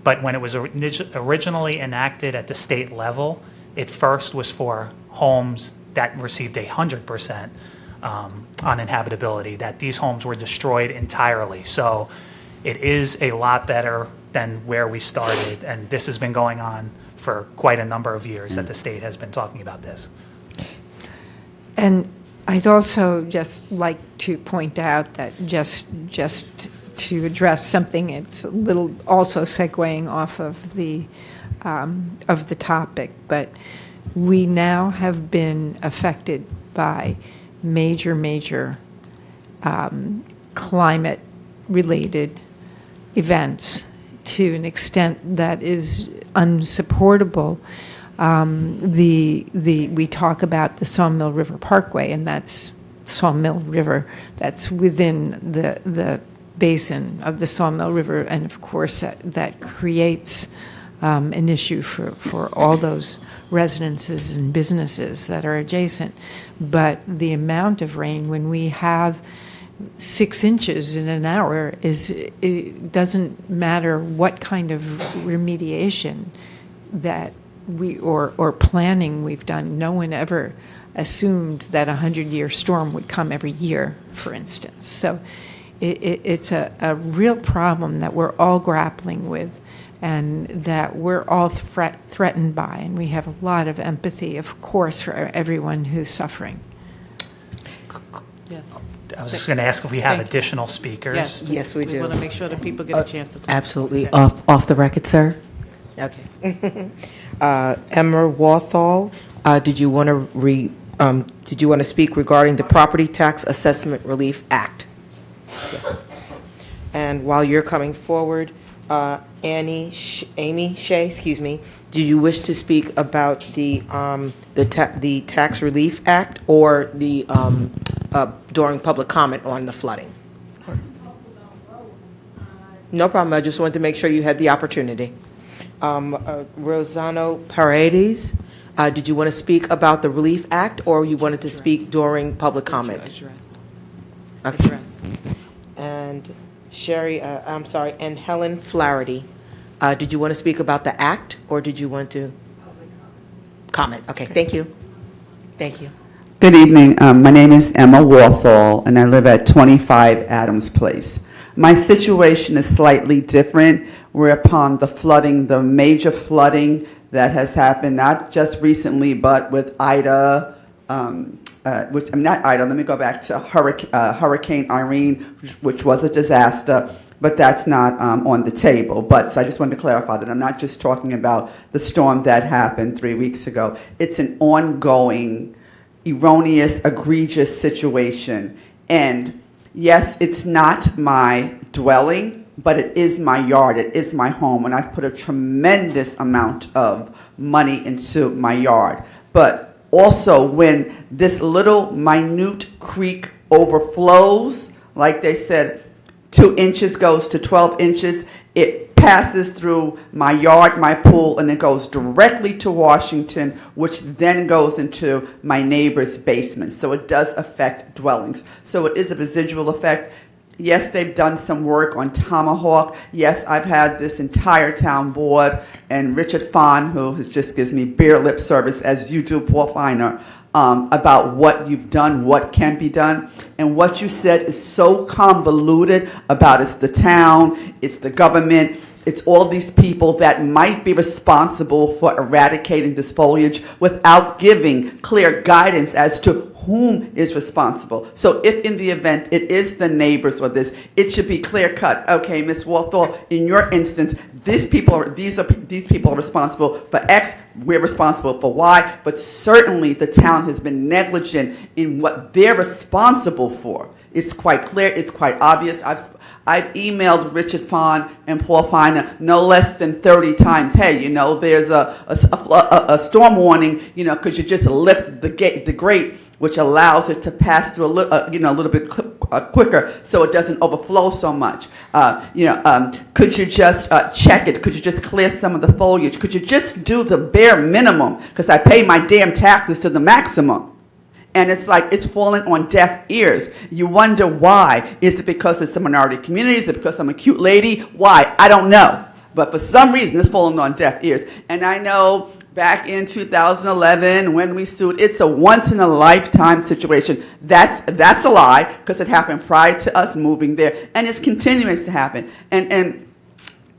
But when it was originally enacted at the state level, it first was for homes that received 100% uninhabitability, that these homes were destroyed entirely. So it is a lot better than where we started, and this has been going on for quite a number of years that the state has been talking about this. And I'd also just like to point out that just to address something, it's a little also segueing off of the topic, but we now have been affected by major climate-related events to an extent that is unsupportable. We talk about the Sawmill River Parkway, and that's Sawmill River. That's within the basin of the Sawmill River, and of course that creates an issue for all those residences and businesses that are adjacent. But the amount of rain, when we have 6 inches in an hour it doesn't matter what kind of remediation that or planning we've done. No one ever assumed that a 100-year storm would come every year, for instance. So it's a real problem that we're all grappling with and that we're all threatened by. And we have a lot of empathy, of course, for everyone who's suffering. Yes. I was just going to ask if we have Thank you. additional speakers. Yes, we do. We want to make sure that people get a chance to talk. Absolutely. Off the record, sir? Okay. Emma Walthall, did you want to speak regarding the Property Tax Assessment Relief Act? Yes. And while you're coming forward, Amy Shea, do you wish to speak about the Tax Relief Act or the during public comment on the flooding? No problem. I just wanted to make sure you had the opportunity. Rosano Paredes, did you want to speak about the Relief Act or you wanted to speak during public comment? Address. Okay. Address. And and Helen Flaherty, did you want to speak about the act, or did you want to? Comment. Okay, thank you. Thank you. Good evening. My name is Emma Walthall, and I live at 25 Adams Place. My situation is slightly different. We're upon the flooding, the major flooding that has happened, not just recently, but with Ida, not Ida, let me go back to Hurricane Irene, which was a disaster, but that's not on the table. But so I just wanted to clarify that I'm not just talking about the storm that happened 3 weeks ago. It's an ongoing, erroneous, egregious situation. And yes, it's not my dwelling, but it is my yard, it is my home, and I've put a tremendous amount of money into my yard. But also, when this little minute creek overflows, like they said, 2 inches goes to 12 inches, it passes through my yard, my pool, and it goes directly to Washington, which then goes into my neighbor's basement. So it does affect dwellings. So it is a residual effect. Yes, they've done some work on Tomahawk. Yes, I've had this entire town board and Richard Fahn, who just gives me bare lip service, as you do, Paul Feiner, about what you've done, what can be done. And what you said is so convoluted about it's the town, it's the government, it's all these people that might be responsible for eradicating this foliage without giving clear guidance as to whom is responsible. So if in the event it is the neighbors or this, it should be clear cut. Okay, Ms. Walthall, in your instance, these people are responsible for X, we're responsible for Y, but certainly the town has been negligent in what they're responsible for. It's quite clear, it's quite obvious. I've emailed Richard Fahn and Paul Feiner no less than 30 times. Hey, there's a storm warning, could you just lift the grate, which allows it to pass through a little bit quicker so it doesn't overflow so much. Could you just check it? Could you just clear some of the foliage? Could you just do the bare minimum? Because I pay my damn taxes to the maximum. And it's like it's falling on deaf ears. You wonder why. Is it because it's a minority community? Is it because I'm a cute lady? Why? I don't know. But for some reason, it's falling on deaf ears. And I know back in 2011 when we sued, it's a once-in-a-lifetime situation. That's a lie, because it happened prior to us moving there, and it's continuing to happen. And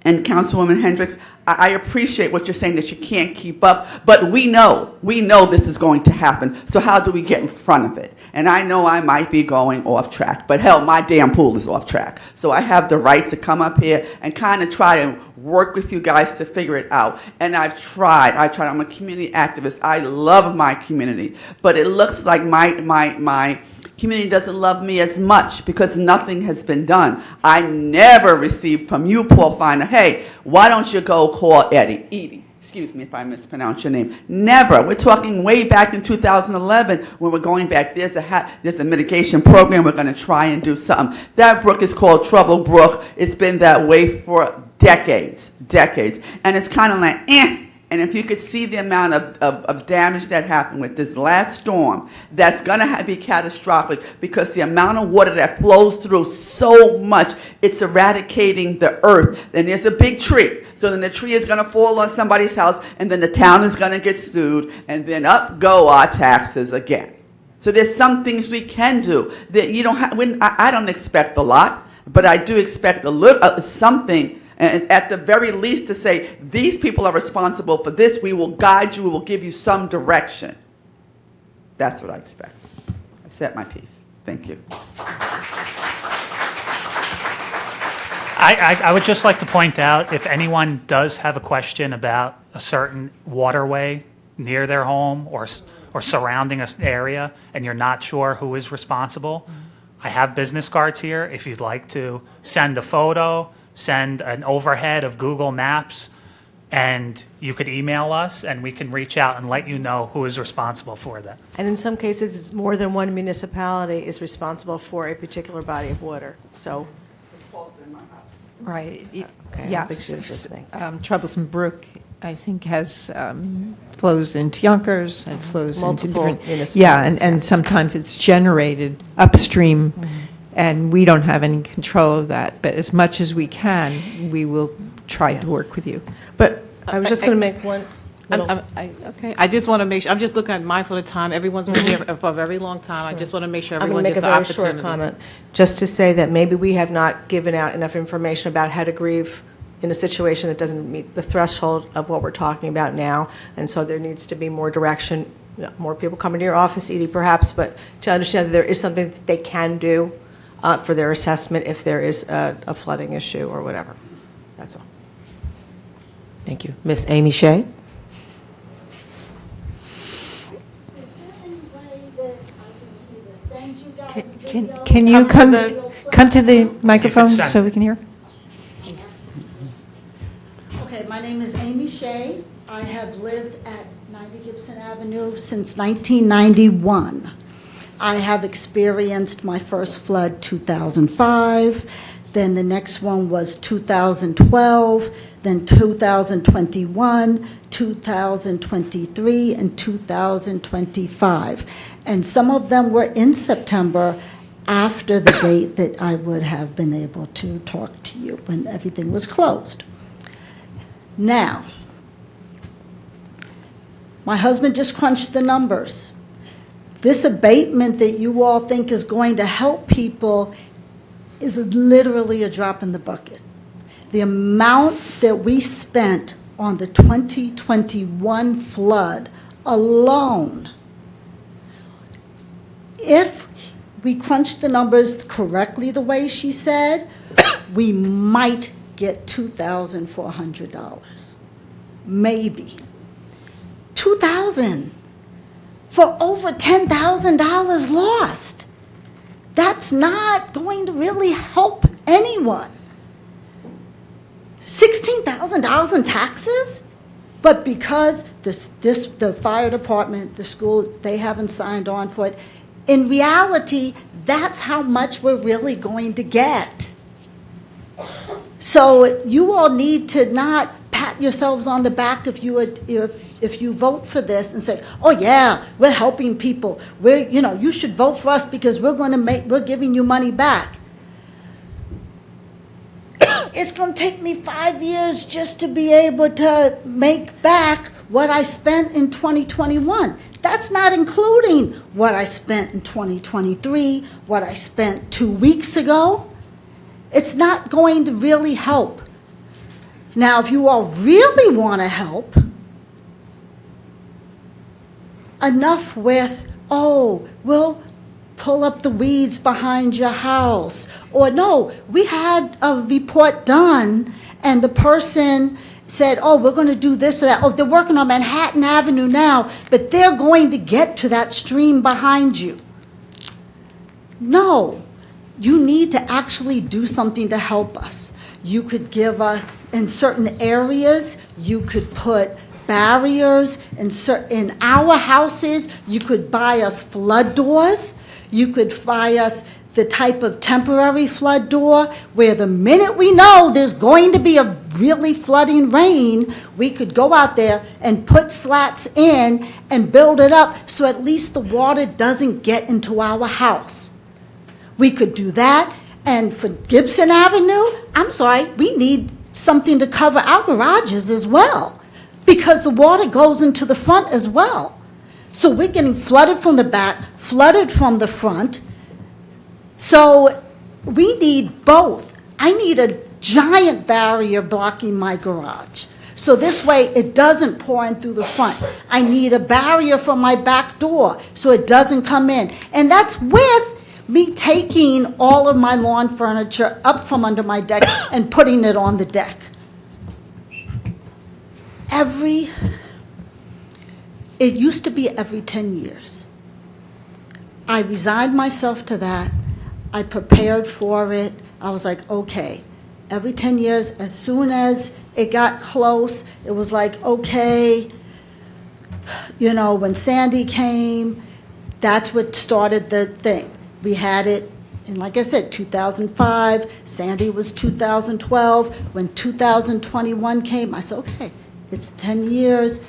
Councilwoman Hendricks, I appreciate what you're saying, that you can't keep up, but we know this is going to happen. So how do we get in front of it? And I know I might be going off track, but hell, my damn pool is off track. So I have the right to come up here and kind of try and work with you guys to figure it out. And I've tried. I'm a community activist. I love my community, but it looks like my community doesn't love me as much because nothing has been done. I never received from you, Paul Feiner, hey, why don't you go call Edie? Excuse me if I mispronounce your name. Never. We're talking way back in 2011 when we're going back. There's a mitigation program. We're going to try and do something. That brook is called Trouble Brook. It's been that way for decades. And it's kind of like, And if you could see the amount of damage that happened with this last storm, that's going to be catastrophic because the amount of water that flows through so much, it's eradicating the earth. And there's a big tree. So then the tree is going to fall on somebody's house, and then the town is going to get sued, and then up go our taxes again. So there's some things we can do that you don't have. I don't expect a lot, but I do expect a little something. And at the very least to say, these people are responsible for this, we will guide you, we will give you some direction. That's what I expect. I've said my piece. Thank you. I would just like to point out, if anyone does have a question about a certain waterway near their home or surrounding an area, and you're not sure who is responsible, I have business cards here. If you'd like to send a photo, send an overhead of Google Maps, and you could email us, and we can reach out and let you know who is responsible for that. And in some cases, it's more than one municipality is responsible for a particular body of water, so. Right. Okay, Yeah. big citizens thing. Troublesome Brook, I think, has flows into Yonkers and flows Multiple into different. municipalities, Yeah, and yeah. sometimes it's generated upstream, and we don't have any control of that. But as much as we can, we will try to work with you. But I was just going to make one little. Okay, I just want to make sure, I'm just looking at mindful of time. Everyone's been here for a very long time. I just want to make sure I'm going everyone to make gets a the very opportunity. short comment, just to say that maybe we have not given out enough information about how to grieve in a situation that doesn't meet the threshold of what we're talking about now, and so there needs to be more direction, more people coming to your office, Edie, perhaps, but to understand that there is something that they can do for their assessment if there is a flooding issue or whatever. That's all. Thank you. Miss Amy Shea? Can you come to the microphone send so it. we can hear? Okay, my name is Amy Shea. I have lived at 90 Gibson Avenue since 1991. I have experienced my first flood 2005, then the next one was 2012, then 2021, 2023, and 2025. And some of them were in September after the date that I would have been able to talk to you when everything was closed. Now, my husband just crunched the numbers. This abatement that you all think is going to help people is literally a drop in the bucket. The amount that we spent on the 2021 flood alone, if we crunched the numbers correctly the way she said, we might get $2,400. Maybe. $2,000 for over $10,000 lost. That's not going to really help anyone. $16,000 in taxes? But because the fire department, the school, they haven't signed on for it, in reality, that's how much we're really going to get. So you all need to not pat yourselves on the back if you vote for this and say, "Oh yeah, we're helping people. You should vote for us because we're giving you money back." It's going to take me 5 years just to be able to make back what I spent in 2021. That's not including what I spent in 2023, what I spent 2 weeks ago. It's not going to really help. Now, if you all really want to help, enough with, we'll pull up the weeds behind your house. Or no, we had a report done and the person said, we're going to do this or that. They're working on Manhattan Avenue now, but they're going to get to that stream behind you. No, you need to actually do something to help us. You could give in certain areas, you could put barriers in our houses. You could buy us flood doors. You could buy us the type of temporary flood door where the minute we know there's going to be a really flooding rain, we could go out there and put slats in and build it up so at least the water doesn't get into our house. We could do that. And for Gibson Avenue, I'm sorry, we need something to cover our garages as well, because the water goes into the front as well. So we're getting flooded from the back, flooded from the front. So we need both. I need a giant barrier blocking my garage. So this way it doesn't pour in through the front. I need a barrier from my back door so it doesn't come in. And that's with me taking all of my lawn furniture up from under my deck and putting it on the deck. It used to be every 10 years. I resigned myself to that. I prepared for it. I was like, okay, every 10 years, as soon as it got close, it was like, okay, when Sandy came, that's what started the thing. We had it, and like I said, 2005, Sandy was 2012. When 2021 came, I said, okay, it's 10 years,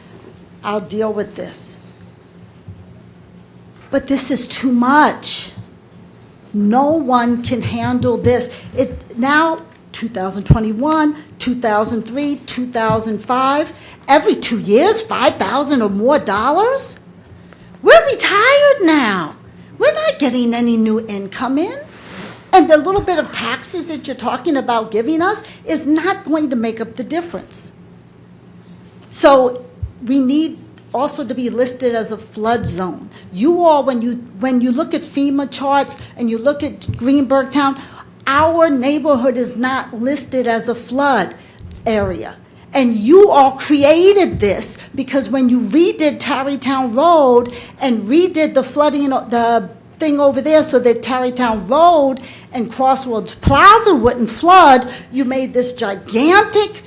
I'll deal with this. But this is too much. No one can handle this. Now, 2021, 2003, 2005, every 2 years, $5,000 or more dollars? We're retired now. We're not getting any new income in. And the little bit of taxes that you're talking about giving us is not going to make up the difference. So we need also to be listed as a flood zone. You all, when you look at FEMA charts and you look at Greenburgh Town, our neighborhood is not listed as a flood area. And you all created this because when you redid Tarrytown Road and redid the flooding, the thing over there so that Tarrytown Road and Crossroads Plaza wouldn't flood, you made this gigantic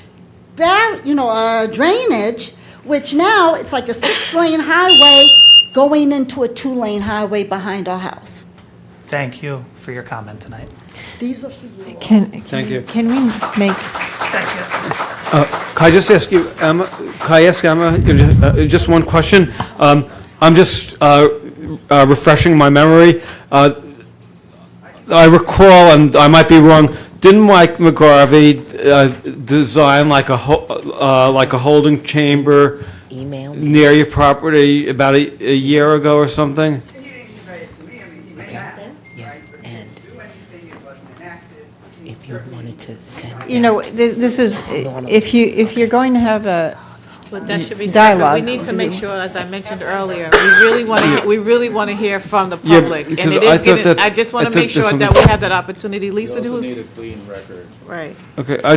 drainage, which now it's like a 6-lane highway going into a 2-lane highway behind our house. Thank you for your comment tonight. These are for you all. Thank you. Can we make, Thank you. Can I just ask you, Emma, just one question? I'm just refreshing my memory. I recall, and I might be wrong, didn't Mike McGarvey design like a holding chamber Email me. near your property about a year ago or something? He didn't convey it to me. I mean, he may have it. Yes, Right? But he and didn't do anything. It wasn't enacted. He if you certainly- wanted to send. this is, if you're going to have a But that should be separate. We dialogue. need to make sure, as I mentioned earlier, we really want to hear from the Yeah, public. And because it I is thought getting, that- I just I want to thought make sure there's that we have that opportunity. Lisa, We who also was, need a clean record. right. Okay, I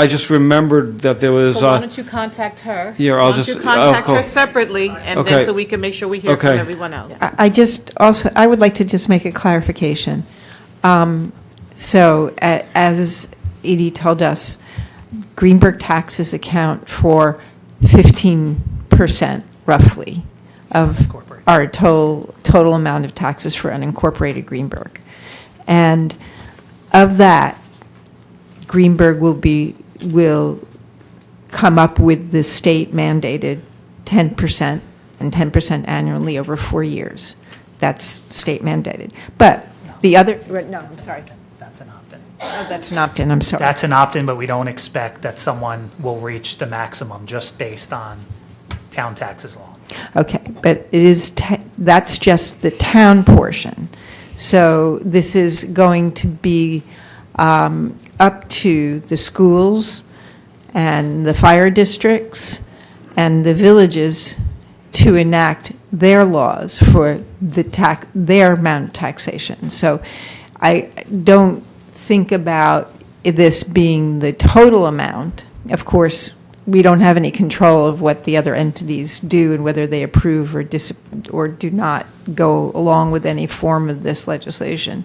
just remembered that there was. So why don't you contact her? Here, I'll just- Why don't you contact I'll her call. separately, and Okay. then so we can make sure we hear from Okay. everyone else. I would like to just make a clarification. So as Edie told us, Greenburgh taxes account for 15% roughly of Incorporated. our total amount of taxes for unincorporated Greenburgh. And of that, Greenburgh will come up with the state mandated 10% and 10% annually over 4 years. That's state mandated. But the other, no, I'm sorry. That's an opt-in. Oh, that's an opt-in, I'm sorry. That's an opt-in, but we don't expect that someone will reach the maximum just based on town taxes alone. Okay, but it is, that's just the town portion. So this is going to be up to the schools and the fire districts and the villages to enact their laws for their amount of taxation. So I don't think about this being the total amount. Of course, we don't have any control of what the other entities do and whether they approve or do not go along with any form of this legislation.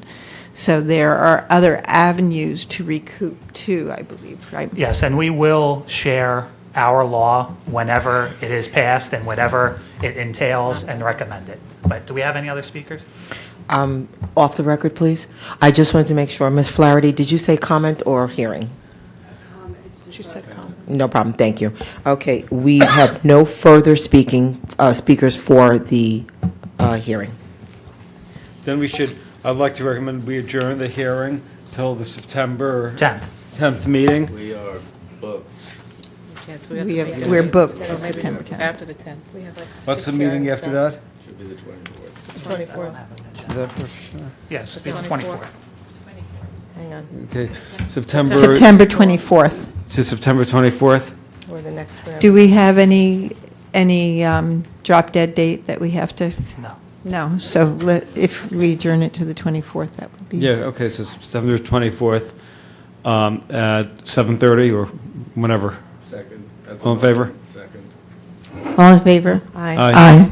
So there are other avenues to recoup too, I believe, right? Yes, and we will share our law whenever it is passed and whatever it entails and recommend it. But do we have any other speakers? Off the record, please. I just wanted to make sure. Ms. Flaherty, did you say comment or hearing? She said comment. No problem, thank you. Okay, we have no further speakers for the hearing. Then I'd like to recommend we adjourn the hearing till the September 10th. meeting. We are booked. Yeah, so we have to make it- We're booked so till maybe September 10th. After the 10th. We have like What's the 6 meeting hearings after then. that? Should be the 24th. 24th. Is that for sure? Yes, it's 24th. 24th. Hang on, Okay, September September 24th. to September 24th? or the next round. Do we have any drop dead date that we have to? No. No, so if we adjourn it to the 24th, that would be. Yeah, okay, so September 24th at 7:30 or whenever. Second. That's All in favor? Second. All in favor? Aye. Aye. Aye.